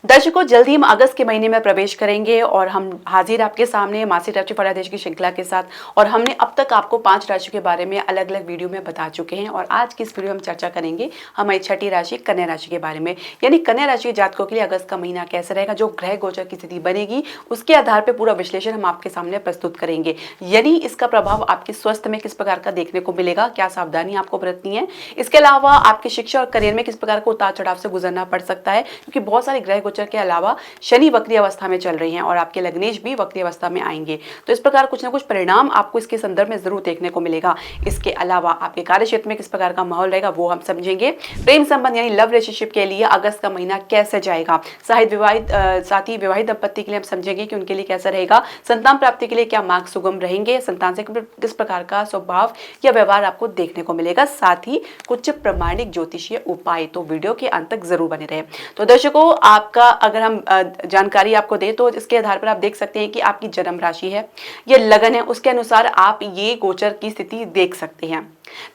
दर्शकों, जल्द ही हम अगस्त के महीने में प्रवेश करेंगे और हम हाजिर आपके सामने मासिक राशि फलादेश की श्रृंखला के साथ। और हमने अब तक आपको 5 राशियों के बारे में अलग अलग वीडियो में बता चुके हैं और आज की इस वीडियो में हम चर्चा करेंगे हमारी छठी राशि कन्या राशि के बारे में। यानी कन्या राशि के जातकों के लिए अगस्त का महीना कैसे रहेगा, जो ग्रह गोचर की स्थिति बनेगी उसके आधार पर पूरा विश्लेषण हम आपके सामने प्रस्तुत करेंगे। यानी इसका प्रभाव आपके स्वास्थ्य में किस प्रकार का देखने को मिलेगा, क्या सावधानी आपको बरतनी है, इसके अलावा आपकी शिक्षा और करियर में किस प्रकार का उतार चढ़ाव से गुजरना पड़ सकता है, क्योंकि बहुत सारे ग्रह गोचर के अलावा शनि वक्री अवस्था में चल रही हैं और आपके लग्नेश भी वक्री अवस्था में आएंगे। तो इस प्रकार कुछ ना कुछ परिणाम आपको इसके संदर्भ में जरूर देखने को मिलेगा। इसके अलावा आपके कार्य क्षेत्र में किस प्रकार का माहौल रहेगा वो हम समझेंगे। प्रेम संबंध यानी लव रिलेशनशिप के लिए अगस्त का महीना कैसे जाएगा, साथ ही विवाहित दंपत्ति के लिए हम समझेंगे कि उनके लिए कैसा रहेगा। संतान प्राप्ति के लिए क्या मार्ग सुगम रहेंगे, संतान से किस प्रकार का स्वभाव या व्यवहार आपको देखने को मिलेगा, साथ ही कुछ प्रमाणिक ज्योतिषीय उपाय। तो वीडियो के अंत तक जरूर बने रहे। तो दर्शकों, आपका अगर हम जानकारी आपको दे तो इसके आधार पर आप देख सकते हैं कि आपकी जन्म राशि है या लगन है, उसके अनुसार आप ये गोचर की स्थिति देख सकते हैं।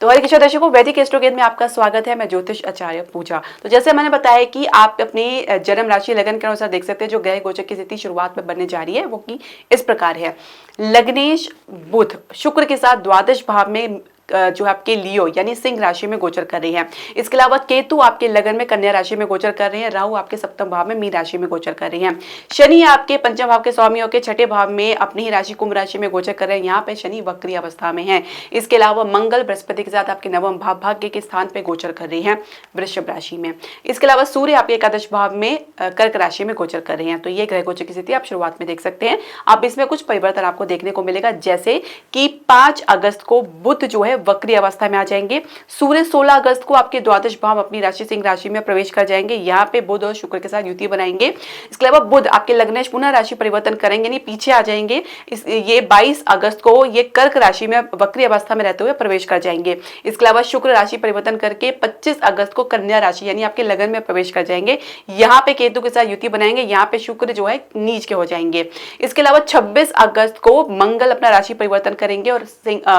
तो हरे कृष्ण दर्शकों, वैदिक एस्ट्रोगेद में आपका स्वागत है। मैं ज्योतिष आचार्य पूजा। तो जैसे मैंने बताया कि आप अपनी जन्म राशि लगन के अनुसार देख सकते हैं जो ग्रह गोचर की स्थिति शुरुआत में बनने जा रही है वो कि इस प्रकार है। लग्नेश बुध शुक्र के साथ द्वादश भाव में जो आपके लियो यानी सिंह राशि में गोचर कर रही है। इसके अलावा केतु आपके लगन में कन्या राशि में गोचर कर रहे हैं। राहु आपके सप्तम भाव में मीन राशि में गोचर कर रही हैं। शनि आपके पंचम भाव के स्वामी होकर छठे भाव में अपनी ही राशि कुंभ राशि में गोचर कर रहे हैं। यहाँ पे शनि वक्री अवस्था में है। इसके अलावा मंगल बृहस्पति के साथ आपके नवम भाव भाग्य के स्थान पे गोचर कर रही है वृषभ राशि में। इसके अलावा सूर्य आपके एकादश भाव में कर्क राशि में गोचर कर रहे हैं। तो ये ग्रह गोचर की स्थिति आप शुरुआत में देख सकते हैं। अब इसमें कुछ परिवर्तन आपको देखने को मिलेगा, जैसे कि 5 अगस्त को बुध जो है वक्री अवस्था में आ जाएंगे। सूर्य 16 अगस्त को आपके द्वादश भाव अपनी राशि सिंह राशि में प्रवेश कर जाएंगे। यहाँ पे बुध और शुक्र के साथ युति बनाएंगे। इसके अलावा बुध आपके लग्नेश पुनः राशि परिवर्तन करेंगे, नहीं पीछे आ जाएंगे। ये 22 अगस्त को ये कर्क राशि में वक्री अवस्था में रहते हुए प्रवेश कर जाएंगे। इसके अलावा शुक्र राशि परिवर्तन करके 25 अगस्त को कन्या राशि यानी आपके लगन में प्रवेश कर जाएंगे। यहाँ पे केतु के साथ युति बनाएंगे। यहाँ पे शुक्र जो है नीच के हो जाएंगे। इसके अलावा 26 अगस्त को मंगल अपना राशि परिवर्तन करेंगे और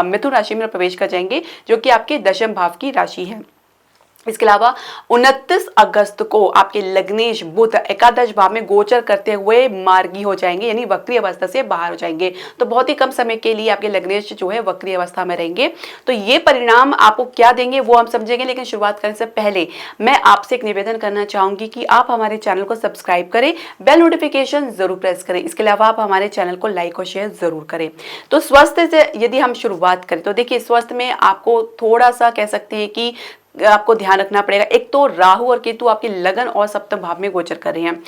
मिथुन राशि में प्रवेश कर जाएंगे, जो कि आपके दशम भाव की राशि है। इसके अलावा 29 अगस्त को आपके लग्नेश बुध एकादश भाव में गोचर करते हुए मार्गी हो जाएंगे, यानी वक्री अवस्था से बाहर हो जाएंगे। तो बहुत ही कम समय के लिए आपके लग्नेश जो है वक्री अवस्था में रहेंगे। तो ये परिणाम आपको क्या देंगे वो हम समझेंगे, लेकिन शुरुआत करने से पहले मैं आपसे एक निवेदन करना चाहूंगी कि आप हमारे चैनल को सब्सक्राइब करें, बेल नोटिफिकेशन जरूर प्रेस करें। इसके अलावा आप हमारे चैनल को लाइक और शेयर जरूर करें। तो स्वास्थ्य से यदि हम शुरुआत करें तो देखिए, स्वास्थ्य में आपको थोड़ा सा कह सकते हैं कि आपको ध्यान रखना पड़ेगा। एक तो राहु और केतु आपके लगन और सप्तम भाव में गोचर कर रहे हैं।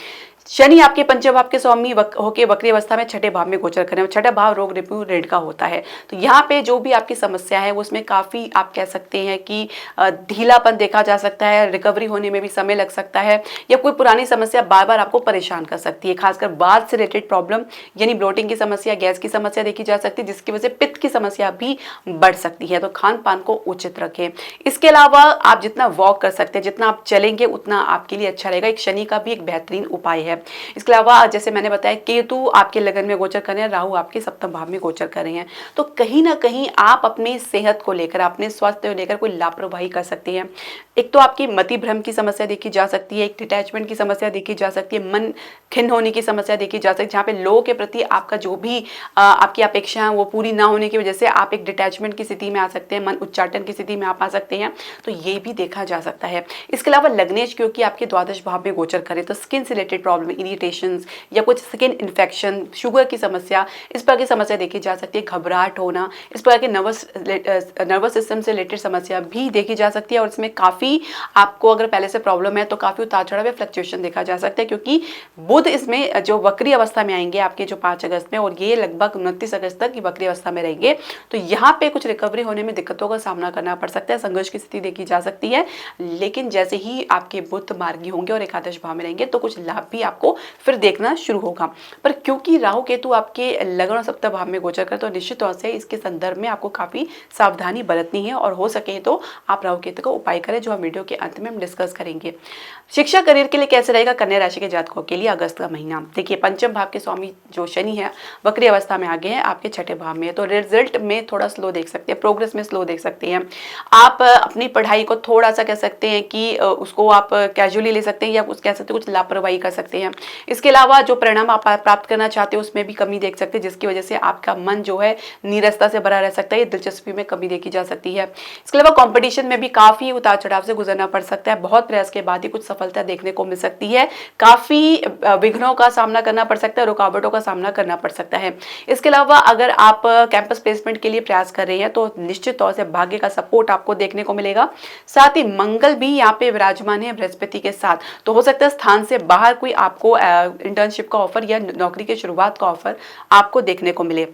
शनि आपके पंचम भाव के स्वामी होके वक्री अवस्था में छठे भाव में गोचर करें। छठा भाव रोग रिपु ऋण का होता है। तो यहाँ पे जो भी आपकी समस्या है उसमें काफी आप कह सकते हैं कि ढीलापन देखा जा सकता है। रिकवरी होने में भी समय लग सकता है, या कोई पुरानी समस्या बार बार आपको परेशान कर सकती है। खासकर बात से रिलेटेड प्रॉब्लम यानी ब्लोटिंग की समस्या, गैस की समस्या देखी जा सकती है, जिसकी वजह से पित्त की समस्या भी बढ़ सकती है। तो खान पान को उचित रखें। इसके अलावा आप जितना वॉक कर सकते हैं, जितना आप चलेंगे उतना आपके लिए अच्छा रहेगा। एक शनि का भी एक बेहतरीन उपाय है। इसके अलावा जैसे मैंने बताया, केतु आपके लगन में गोचर कर रहे हैं, राहु आपके सप्तम भाव में गोचर कर रहे हैं। तो कहीं ना कहीं आप अपनी सेहत को लेकर, अपने स्वास्थ्य को लेकर कोई लापरवाही कर सकते हैं। एक तो आपकी मति भ्रम की समस्या देखी जा सकती है, एक डिटैचमेंट की समस्या देखी जा सकती है, मन खिन्न होने की समस्या देखी जा सकती है, जहाँ पे लोगों के प्रति आपका जो भी आपकी अपेक्षा है वो पूरी ना होने की वजह से आप एक डिटैचमेंट की स्थिति में आ सकते हैं, मन उच्चाटन की स्थिति में आप आ सकते हैं। तो ये भी देखा जा सकता है। इसके अलावा लग्नेश क्योंकि आपके द्वादश भाव में गोचर करे तो स्किन से रिलेटेड प्रॉब्लम, इरिटेशंस या कुछ स्किन इन्फेक्शन, शुगर की समस्या, इस प्रकार की समस्या देखी जा सकती है। घबराहट होना, इस प्रकार के नर्वस सिस्टम से रिलेटेड समस्या भी देखी जा सकती है। और इसमें काफ़ी आपको अगर पहले से प्रॉब्लम है तो काफ़ी उतार चढ़ाव या फ्लक्चुएशन देखा जा सकता है, क्योंकि बुध इसमें जो वक्री अवस्था में आएंगे आपके जो 5 अगस्त में, और ये लगभग 29 अगस्त तक वक्री अवस्था में रहेंगे। तो यहाँ पे कुछ रिकवरी होने में दिक्कतों का सामना करना पड़ सकता है, संघर्ष की स्थिति देखी जा सकती है। लेकिन जैसे ही आपके बुध मार्गी होंगे और एकादश भाव में रहेंगे तो कुछ लाभ भी आपको फिर देखना शुरू होगा। पर क्योंकि राहु केतु आपके लगन और सप्तम भाव में गोचर कर, तो निश्चित तौर से इसके संदर्भ में आपको काफी सावधानी बरतनी है, और हो सके तो आप राहु केतु का उपाय करें, जो हम वीडियो के अंत में हम डिस्कस करेंगे। शिक्षा करियर के लिए कैसे रहेगा कन्या राशि के जातकों के लिए अगस्त का महीना? देखिए, पंचम भाव के स्वामी जो शनि है वक्री अवस्था में आगे हैं, आपके छठे भाव में है। तो रिजल्ट में थोड़ा स्लो देख सकते हैं, प्रोग्रेस में स्लो देख सकते हैं। आप अपनी पढ़ाई को थोड़ा सा कह सकते हैं कि उसको आप कैजुअली ले सकते हैं, या कुछ कह सकते हैं कुछ लापरवाही कर सकते हैं। सकते हैं। इसके अलावा जो परिणाम आप प्राप्त करना चाहते हो उसमें भी कमी देख सकते हैं, जिसकी वजह से आपका मन जो है नीरसता से भरा रह सकता है, ये दिलचस्पी में कमी देखी जा सकती है। इसके अलावा कंपटीशन में भी काफी उतार चढ़ाव से गुजरना पड़ सकता है, बहुत प्रयास के बाद ही कुछ सफलता देखने को मिल सकती है, काफी विघ्नों का सामना करना पड़ सकता है, रुकावटों का सामना करना पड़ सकता है। इसके अलावा अगर आप कैंपस प्लेसमेंट के लिए प्रयास कर रहे हैं तो निश्चित तौर से भाग्य का सपोर्ट आपको देखने को मिलेगा। साथ ही मंगल भी यहाँ पे विराजमान है बृहस्पति के साथ, तो हो सकता है स्थान से बाहर कोई आपको इंटर्नशिप का ऑफर या नौकरी की शुरुआत का ऑफर आपको देखने को मिले।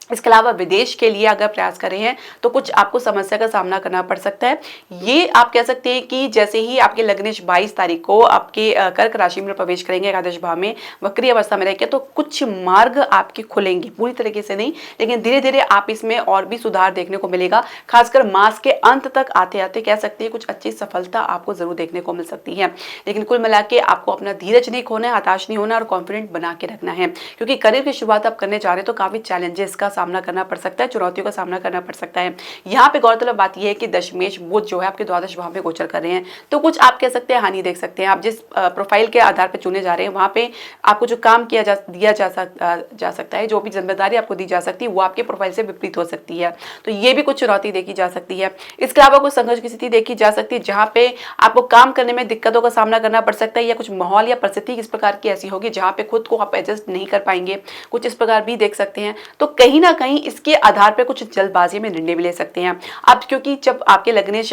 इसके अलावा विदेश के लिए अगर प्रयास कर रहे हैं तो कुछ आपको समस्या का सामना करना पड़ सकता है। ये आप कह सकते हैं कि जैसे ही आपके लग्नेश 22 तारीख को आपके कर्क राशि में प्रवेश करेंगे एकादश भाव में वक्री अवस्था में रहेंगे, तो कुछ मार्ग आपके खुलेंगे, पूरी तरीके से नहीं लेकिन धीरे धीरे आप इसमें और भी सुधार देखने को मिलेगा। खासकर मास के अंत तक आते आते कह सकते हैं कुछ अच्छी सफलता आपको जरूर देखने को मिल सकती है। लेकिन कुल मिला के आपको अपना धीरज नहीं खोना है, हताश नहीं होना और कॉन्फिडेंट बना के रखना है, क्योंकि करियर की शुरुआत आप करने जा रहे हैं तो काफी चैलेंजेस का सामना करना पड़ सकता है, चुनौतियों का सामना करना पड़ सकता है। यहाँ पे गौरतलब बात यह है कि दशमेश बुध जो है आपके द्वादश भाव में गोचर कर रहे हैं, तो कुछ आप कह सकते हैं हानि देख सकते हैं। आप जिस प्रोफाइल के आधार पर चुने जा रहे हैं वहां पे आपको जो काम दिया जा सकता है, जो भी जिम्मेदारी आपको दी जा सकती है वो आपके प्रोफाइल से विपरीत हो सकती है, तो ये भी कुछ चुनौती देखी जा सकती है। इसके अलावा कुछ संघर्ष की स्थिति देखी जा सकती है जहाँ पे आपको काम करने में दिक्कतों का सामना करना पड़ सकता है, या कुछ माहौल या परिस्थिति इस प्रकार की ऐसी होगी जहाँ पे खुद को आप एडजस्ट नहीं कर पाएंगे, कुछ इस प्रकार भी देख सकते हैं। तो कहीं ना कहीं इसके आधार पर कुछ जल्दबाजी में निर्णय भी ले सकते हैं आप, क्योंकि जब आपके लग्नेश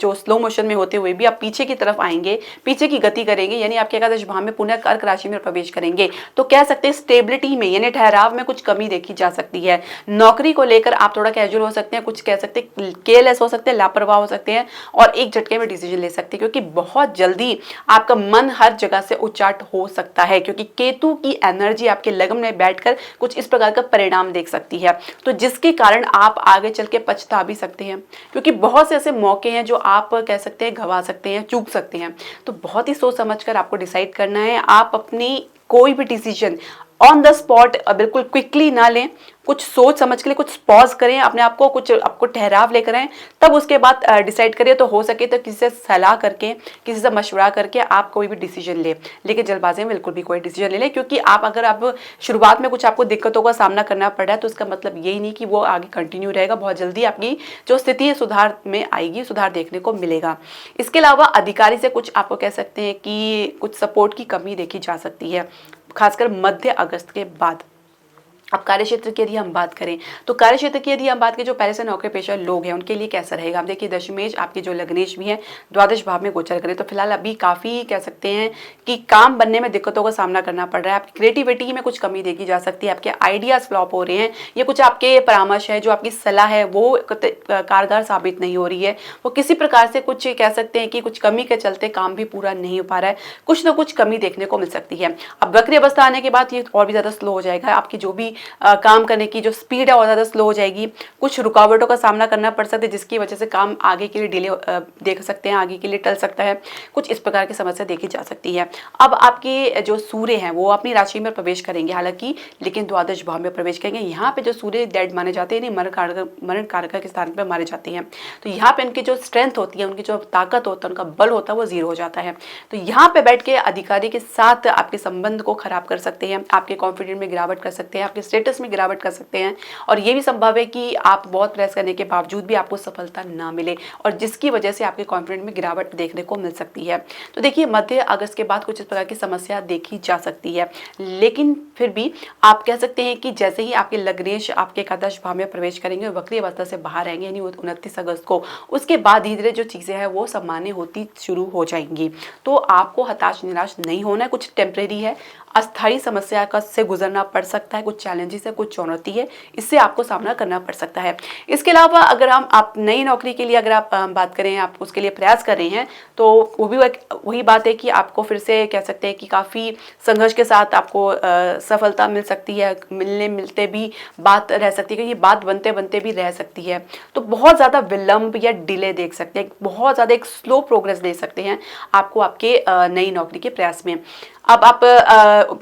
जो स्लो मोशन में होते हुए भी आप पीछे की तरफ आएंगे, पीछे की गति करेंगे, यानी आपके एकादश भाव में पुनः कर्क राशि में प्रवेश करेंगे, तो कह सकते हैं स्टेबिलिटी में यानी ठहराव में कुछ कमी देखी जा सकती है। नौकरी को लेकर आप थोड़ा कैजुअल हो सकते हैं, कुछ कह सकते हैं केयरलेस हो सकते हैं, लापरवाह हो सकते हैं और एक झटके में डिसीजन ले सकते हैं, क्योंकि बहुत जल्दी आपका मन हर जगह से उचाट हो सकता है, क्योंकि केतु की एनर्जी आपके लग्न में बैठकर कुछ इस प्रकार का परिणाम देख सकती है, तो जिसके कारण आप आगे चल के पछता भी सकते हैं, क्योंकि बहुत से ऐसे मौके हैं जो आप कह सकते हैं गंवा सकते हैं, चूक सकते हैं। तो बहुत ही सोच समझकर आपको डिसाइड करना है। आप अपनी कोई भी डिसीजन ऑन द स्पॉट बिल्कुल क्विकली ना लें, कुछ सोच समझ के लिए कुछ पॉज करें, अपने आप को कुछ आपको ठहराव लेकर आए, तब उसके बाद डिसाइड करिए। तो हो सके तो किसी से सलाह करके, किसी से मशवरा करके आप कोई भी डिसीजन ले, लेकिन जल्दबाजी में बिल्कुल भी कोई डिसीजन ले लें, क्योंकि अगर आप शुरुआत में कुछ आपको दिक्कतों का सामना करना पड़ रहा है तो इसका मतलब यही नहीं कि वो आगे कंटिन्यू रहेगा। बहुत जल्दी आपकी जो स्थिति है सुधार में आएगी, सुधार देखने को मिलेगा। इसके अलावा अधिकारी से कुछ आपको कह सकते हैं कि कुछ सपोर्ट की कमी देखी जा सकती है, खासकर मध्य अगस्त के बाद। अब कार्यक्षेत्र की यदि हम बात करें तो कार्यक्षेत्र की यदि हम बात करें, जो पहले से नौकरी पेशा लोग हैं उनके लिए कैसा रहेगा। आप देखिए दशमेश आपके जो लग्नेश भी है द्वादश भाव में गोचर करें, तो फिलहाल अभी काफी कह सकते हैं कि काम बनने में दिक्कतों का सामना करना पड़ रहा है, आपकी क्रिएटिविटी में कुछ कमी देखी जा सकती है, आपके आइडियाज फ्लॉप हो रहे हैं, ये कुछ आपके परामर्श है, जो आपकी सलाह है वो कारगर साबित नहीं हो रही है, वो किसी प्रकार से कुछ कह सकते हैं कि कुछ कमी के चलते काम भी पूरा नहीं हो पा रहा है, कुछ ना कुछ कमी देखने को मिल सकती है। अब वक्री अवस्था आने के बाद ये और भी ज्यादा स्लो हो जाएगा, आपकी जो भी काम करने की जो स्पीड है और ज़्यादा स्लो हो जाएगी, कुछ रुकावटों का सामना करना पड़ सकता है, जिसकी वजह से काम आगे के लिए डिले देख सकते हैं, आगे के लिए टल सकता है, कुछ इस प्रकार की समस्या देखी जा सकती है। अब आपके जो सूर्य हैं वो अपनी राशि में प्रवेश करेंगे हालांकि, लेकिन द्वादश भाव में प्रवेश करेंगे। यहाँ पे जो सूर्य डेड माने जाते हैं, नहीं मरण कारक के स्थान पर मारे जाते हैं, तो यहाँ पे उनकी जो स्ट्रेंथ होती है, उनकी जो ताकत होता है, उनका बल होता है वो जीरो हो जाता है। तो यहाँ पे बैठ के अधिकारी के साथ आपके संबंध को खराब कर सकते हैं, आपके कॉन्फिडेंस में गिरावट कर सकते हैं, आपके स्टेटस में गिरावट कर सकते हैं, और ये भी संभव है कि आप बहुत प्रयास करने के बावजूद भी आपको सफलता ना मिले, और जिसकी वजह से आपके कॉन्फिडेंस में गिरावट देखने को मिल सकती है। तो देखिए मध्य अगस्त के बाद कुछ इस प्रकार की समस्या देखी जा सकती है, लेकिन फिर भी आप कह सकते हैं कि जैसे ही आपके लग्नेश आपके एकादश भाव में प्रवेश करेंगे और वक्री अवस्था से बाहर आएंगे यानी 29 अगस्त को, उसके बाद धीरे धीरे जो चीजें हैं वो सामान्य होती शुरू हो जाएंगी। तो आपको हताश निराश नहीं होना है, कुछ टेम्परेरी है, अस्थायी समस्या का से गुजरना पड़ सकता है, कुछ चैलेंजेस है, कुछ चुनौती है, इससे आपको सामना करना पड़ सकता है। इसके अलावा अगर आप नई नौकरी के लिए अगर आप बात करें, आप उसके लिए प्रयास कर रहे हैं, तो वो भी वही बात है कि आपको फिर से कह सकते हैं कि काफ़ी संघर्ष के साथ आपको सफलता मिल सकती है, मिलने मिलते भी बात रह सकती है, क्योंकि बात बनते बनते भी रह सकती है। तो बहुत ज़्यादा विलंब या डिले देख सकते हैं, बहुत ज़्यादा एक स्लो प्रोग्रेस दे सकते हैं आपको आपके नई नौकरी के प्रयास में। अब आप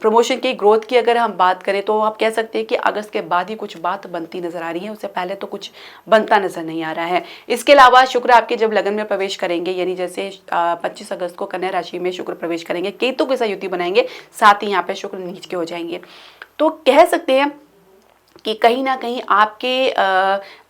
प्रमोशन की ग्रोथ की अगर हम बात करें तो आप कह सकते हैं कि अगस्त के बाद ही कुछ बात बनती नजर आ रही है, उससे पहले तो कुछ बनता नजर नहीं आ रहा है। इसके अलावा शुक्र आपके जब लगन में प्रवेश करेंगे, यानी जैसे 25 अगस्त को कन्या राशि में शुक्र प्रवेश करेंगे, केतु के साथ युति बनाएंगे, साथ ही यहाँ पे शुक्र नीच के हो जाएंगे, तो कह सकते हैं कि कहीं ना कहीं आपके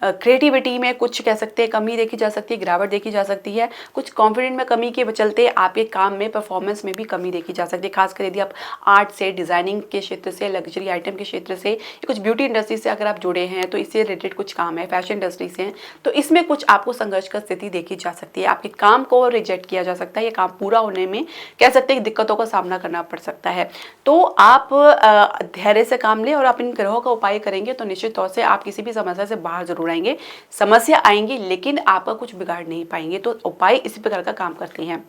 क्रिएटिविटी में कुछ कह सकते हैं कमी देखी जा सकती है, गिरावट देखी जा सकती है, कुछ कॉन्फिडेंट में कमी के चलते आपके काम में परफॉर्मेंस में भी कमी देखी जा सकती है। खासकर यदि आप आर्ट से, डिज़ाइनिंग के क्षेत्र से, लग्जरी आइटम के क्षेत्र से या कुछ ब्यूटी इंडस्ट्री से अगर आप जुड़े हैं तो इससे रिलेटेड कुछ काम है, फैशन इंडस्ट्री से हैं, तो इसमें कुछ आपको संघर्ष का स्थिति देखी जा सकती है। आपके काम को रिजेक्ट किया जा सकता है, ये काम पूरा होने में कह सकते हैं दिक्कतों का सामना करना पड़ सकता है। तो आप धैर्य से काम लें और आप इन ग्रहों का उपाय करेंगे तो निश्चित तौर से आप किसी भी समस्या से बाहर जरूर आएंगे। समस्या आएंगी लेकिन आपका कुछ बिगाड़ नहीं पाएंगे, तो उपाय इसी प्रकार का काम करते हैं।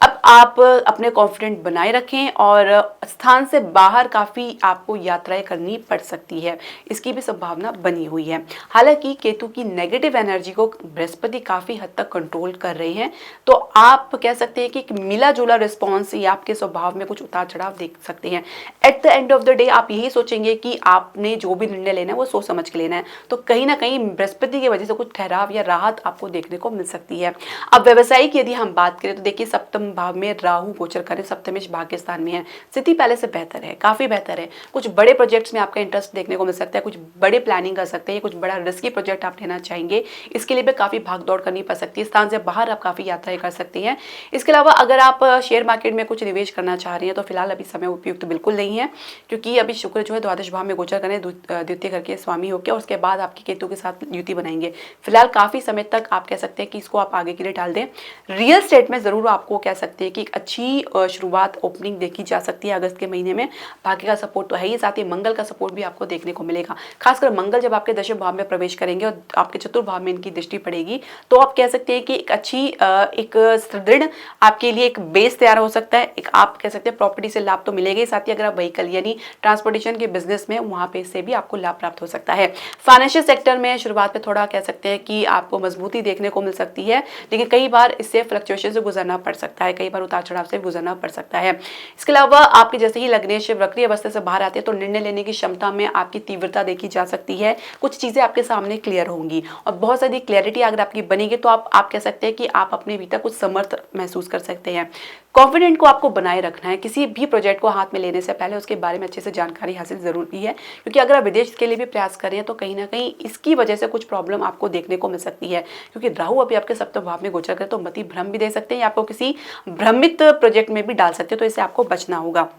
अब आप अपने कॉन्फिडेंट बनाए रखें और स्थान से बाहर काफ़ी आपको यात्राएं करनी पड़ सकती है, इसकी भी संभावना बनी हुई है। हालांकि केतु की नेगेटिव एनर्जी को बृहस्पति काफ़ी हद तक कंट्रोल कर रहे हैं, तो आप कह सकते हैं कि एक मिला जुला रिस्पॉन्स या आपके स्वभाव में कुछ उतार चढ़ाव देख सकते हैं। At the end of the day आप यही सोचेंगे कि आपने जो भी निर्णय लेना है वो सोच समझ के लेना है, तो कहीं ना कहीं बृहस्पति की वजह से कुछ ठहराव या राहत आपको देखने को मिल सकती है। अब व्यवसायिक यदि हम बात करें तो देखिए सप्तम भाव में राहु गोचर करें, सप्तमेश भाग्य स्थान में है, स्थिति पहले से बेहतर है, काफी बेहतर है। कुछ बड़े प्रोजेक्ट्स में आपका इंटरेस्ट देखने को मिल सकता है, कुछ बड़े प्लानिंग कर सकते हैं, कुछ बड़ा रिस्की प्रोजेक्ट आप लेना चाहेंगे, इसके लिए भी काफी भाग दौड़ करनी पड़ सकती है। स्थान से बाहर आप काफी यात्राएं कर सकती हैं। इसके अलावा अगर आप शेयर मार्केट में कुछ निवेश करना चाह रही हैं तो फिलहाल अभी समय उपयुक्त बिल्कुल नहीं है, क्योंकि अभी शुक्र जो है द्वादश भाव में गोचर करें द्वितीय घर के स्वामी होकर, और उसके बाद आपकी केतु के साथ युति बनाएंगे। फिलहाल काफी समय तक आप कह सकते हैं कि इसको आप आगे के लिए डाल दें। रियल स्टेट में जरूर आपको कह सकते हैं कि एक अच्छी शुरुआत ओपनिंग देखी जा सकती है अगस्त के महीने में। भाग्य का सपोर्ट तो है ही, साथ ही मंगल का सपोर्ट भी आपको देखने को मिलेगा। खासकर मंगल जब आपके दशम भाव में प्रवेश करेंगे और आपके चतुर्थ भाव में इनकी दृष्टि पड़ेगी, तो आप कह सकते हैं कि एक अच्छी एक सुदृढ़ आपके लिए एक बेस तैयार हो सकता है। एक आप कह सकते हैं प्रॉपर्टी से लाभ तो मिलेगा ही, साथ ही अगर आप व्हीकल यानी ट्रांसपोर्टेशन के बिजनेस में वहां पे से भी आपको लाभ प्राप्त हो सकता है। फाइनेंशियल सेक्टर में शुरुआत में थोड़ा कह सकते हैं कि आपको मजबूती देखने को मिल सकती है, लेकिन कई बार इससे फ्लक्चुएशन से गुजरना पड़ सकता है, कई बार उतार चढ़ाव से गुजरना पड़ सकता है। इसके अलावा आपके जैसे ही लग्नेश वक्री अवस्था से बाहर आते हैं तो निर्णय लेने की क्षमता में आपकी तीव्रता देखी जा सकती है। कुछ चीजें आपके सामने क्लियर होंगी और बहुत सारी क्लैरिटी अगर आपकी बनेगी तो आप कह सकते हैं कि आप अपने भीतर कुछ समर्थ महसूस कर सकते हैं। कॉन्फिडेंट को आपको बनाए रखना है। किसी भी प्रोजेक्ट को हाथ में लेने से पहले उसके बारे में अच्छे से जानकारी हासिल जरूरी है, क्योंकि अगर आप विदेश के लिए भी प्रयास कर रहे हैं तो कहीं ना कहीं इसकी वजह से कुछ प्रॉब्लम आपको देखने को मिल सकती है, क्योंकि राहु अभी आपके सप्तम भाव में गोचर करे तो मति भ्रम भी दे सकते हैं या आपको किसी भ्रमित प्रोजेक्ट में भी डाल सकते हैं, तो इससे आपको बचना होगा।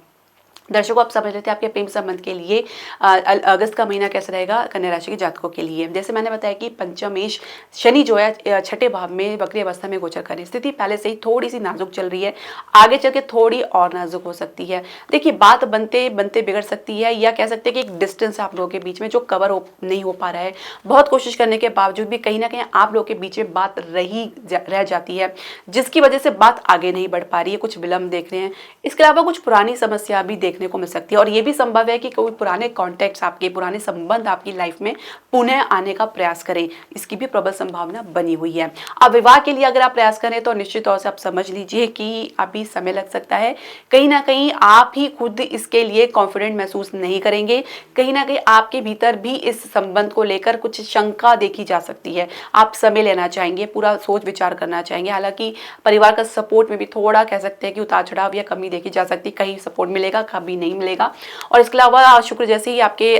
दर्शकों, आप समझ लेते हैं आपके प्रेम संबंध के लिए अगस्त का महीना कैसा रहेगा कन्या राशि के जातकों के लिए। जैसे मैंने बताया कि पंचमेश शनि जो है छठे भाव में वक्री अवस्था में गोचर करें, स्थिति पहले से ही थोड़ी सी नाजुक चल रही है, आगे चल के थोड़ी और नाजुक हो सकती है। देखिए बात बनते बनते बिगड़ सकती है, या कह सकते हैं कि एक डिस्टेंस आप लोगों के बीच में जो कवर नहीं हो पा रहा है, बहुत कोशिश करने के बावजूद भी कहीं ना कहीं आप लोगों के बीच में बात रह जाती है, जिसकी वजह से बात आगे नहीं बढ़ पा रही है, कुछ विलंब देख रहे हैं। इसके अलावा कुछ पुरानी समस्या भी देखने को मिल सकती है, और ये भी संभव है कि कोई पुराने कॉन्टेक्ट्स आपके पुराने संबंध आपकी लाइफ में पुनः आने का प्रयास करें, इसकी भी प्रबल संभावना बनी हुई है। अब विवाह के लिए अगर आप प्रयास करें तो निश्चित तौर से आप समझ लीजिए कि अभी समय लग सकता है। कहीं ना कहीं आप ही खुद इसके लिए कॉन्फिडेंट महसूस नहीं करेंगे, कहीं ना कहीं आपके भीतर भी इस संबंध को लेकर कुछ शंका देखी जा सकती है। आप समय लेना चाहेंगे, पूरा सोच विचार करना चाहेंगे। हालांकि परिवार का सपोर्ट में भी थोड़ा कह सकते हैं कि उतार चढ़ाव या कमी देखी जा सकती है, कहीं सपोर्ट मिलेगा कभी नहीं मिलेगा। और इसके अलावा शुक्र जैसे ही आपके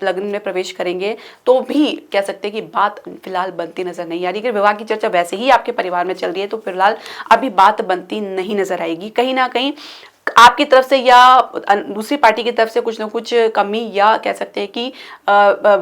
लग्न में प्रवेश करेंगे तो भी कह सकते हैं कि बात फिलहाल बनती नजर नहीं आ रही। अगर विवाह की चर्चा वैसे ही आपके परिवार में चल रही है तो फिलहाल अभी बात बनती नहीं नजर आएगी। कहीं ना कहीं आपकी तरफ से या दूसरी पार्टी की तरफ से कुछ ना कुछ कमी या कह सकते हैं कि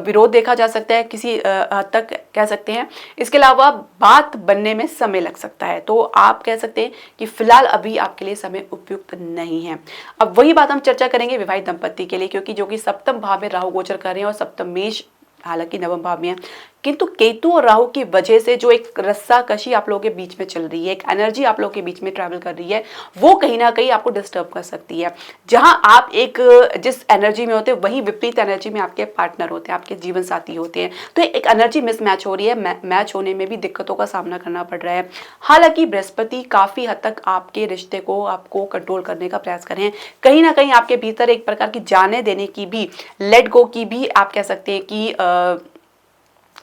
विरोध देखा जा सकता है, किसी हद तक कह सकते हैं। इसके अलावा बात बनने में समय लग सकता है, तो आप कह सकते हैं कि फिलहाल अभी आपके लिए समय उपयुक्त नहीं है। अब वही बात हम चर्चा करेंगे विवाहित दंपत्ति के लिए, क्योंकि जो कि सप्तम भाव में राहु गोचर कर रहे हैं और सप्तम मेष हालांकि नवम भाव में है। किंतु केतु और राहु की वजह से जो एक रस्साकशी आप लोगों के बीच में चल रही है, एक एनर्जी आप लोगों के बीच में ट्रैवल कर रही है, वो कहीं ना कहीं आपको डिस्टर्ब कर सकती है। जहां आप एक जिस एनर्जी में होते हैं वही विपरीत एनर्जी में आपके पार्टनर होते हैं, आपके जीवन साथी होते हैं, तो एक एनर्जी मिसमैच हो रही है। मैच होने में भी दिक्कतों का सामना करना पड़ रहा है। हालांकि बृहस्पति काफी हद तक आपके रिश्ते को आपको कंट्रोल करने का प्रयास कर रहे हैं। कहीं ना कहीं आपके भीतर एक प्रकार की जाने देने की भी, लेट गो की भी आप कह सकते हैं कि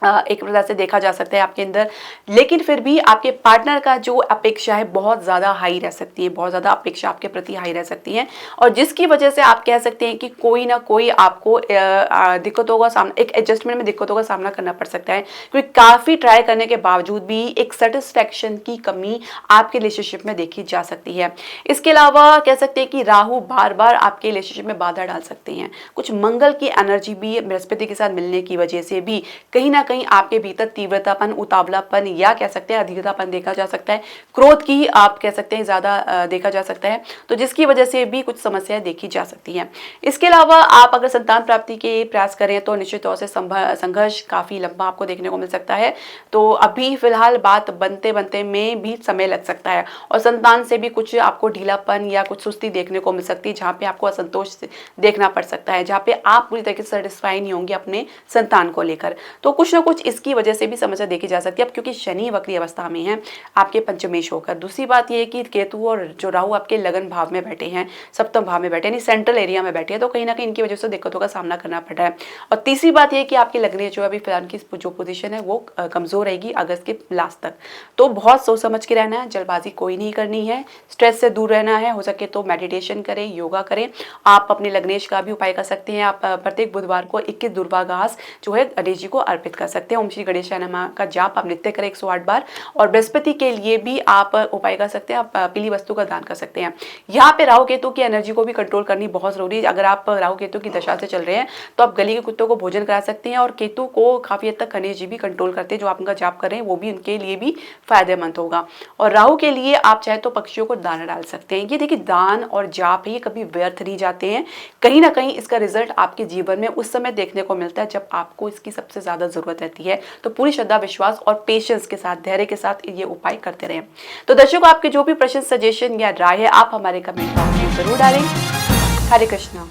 एक प्रकार से देखा जा सकता है आपके अंदर। लेकिन फिर भी आपके पार्टनर का जो अपेक्षा है बहुत ज़्यादा हाई रह सकती है, बहुत ज़्यादा अपेक्षा आपके प्रति हाई रह सकती है, और जिसकी वजह से आप कह सकते हैं कि कोई ना कोई आपको दिक्कतों का सामना, एक एडजस्टमेंट में दिक्कतों का सामना करना पड़ सकता है, क्योंकि काफ़ी ट्राई करने के बावजूद भी एक सेटिस्फैक्शन की कमी आपके रिलेशनशिप में देखी जा सकती है। इसके अलावा कह सकते हैं कि राहु बार बार आपके रिलेशनशिप में बाधा डाल सकते हैं। कुछ मंगल की एनर्जी भी बृहस्पति के साथ मिलने की वजह से भी कहीं ना कहीं आपके भीतर तीव्रतापन, उतावलापन या कह सकते हैं अधिकतापन देखा जा सकता है। क्रोध की आप कह सकते हैं ज़्यादा देखा जा सकता है, तो जिसकी वजह से भी कुछ समस्याएं देखी जा सकती हैं। इसके अलावा आप अगर संतान प्राप्ति के प्रयास करें तो निश्चित तौर से संघर्ष काफ़ी लंबा आपको देखने को मिल सकता है। तो अभी फिलहाल बात बनते बनते में भी समय लग सकता है, और संतान से भी कुछ आपको ढीलापन या कुछ सुस्ती देखने को मिल सकती है, जहाँ पे आपको असंतोष देखना पड़ सकता है, जहाँ पे आप पूरी तरीके से सेटिस्फाई नहीं होंगे अपने संतान को लेकर। तो कुछ ना कुछ इसकी वजह से भी समस्या देखी जा सकती है। अब क्योंकि शनि वक्री अवस्था में है आपके पंचमेश होकर। दूसरी बात यह है कि केतु और जो राहु आपके लगन भाव में बैठे हैं, सप्तम भाव में बैठे, यानी सेंट्रल एरिया में बैठे हैं, तो कहीं ना कहीं इनकी वजह से दिक्कतों का सामना करना पड़ रहा है। और तीसरी बात यह कि आपकी लग्न जो अभी फिलहाल की जो पोजीशन है वो कमजोर रहेगी अगस्त के लास्ट तक। तो बहुत सोच समझ के रहना है, जल्दबाजी कोई नहीं करनी है, स्ट्रेस से दूर रहना है। हो सके तो मेडिटेशन करें, योगा करें। आप अपने लग्नेश का भी उपाय कर सकते हैं। आप प्रत्येक बुधवार को 21 दुर्वा घास जो है गणेश जी को अर्पित कर सकते हैं। ओम श्री गणेशाय नमः का जाप आप नित्य करें 108 बार। और बृहस्पति के लिए भी आप उपाय कर सकते हैं, आप पीली वस्तु का दान कर सकते हैं। यहाँ पे राहु केतु की एनर्जी को भी कंट्रोल करनी बहुत जरूरी है। अगर आप राहु केतु की दशा से चल रहे हैं तो आप गली के कुत्तों को भोजन करा सकते हैं, और केतु को काफी हद तक गणेश जी भी कंट्रोल करते हैं। जो आप उनका जाप कर रहे हैं वो भी उनके लिए भी फायदेमंद होगा। और राहु के लिए आप चाहे तो पक्षियों को दाना डाल सकते हैं। ये देखिए, दान और जाप ये कभी व्यर्थ नहीं जाते हैं। कहीं ना कहीं इसका रिजल्ट आपके जीवन में उस समय देखने को मिलता है जब आपको इसकी सबसे ज्यादा जरूरत रहती है। तो पूरी श्रद्धा, विश्वास और पेशेंस के साथ, धैर्य के साथ ये उपाय करते रहें। तो दर्शकों, आपके जो भी प्रश्न, सजेशन या राय है आप हमारे कमेंट बॉक्स में जरूर डालें। हरे कृष्णा।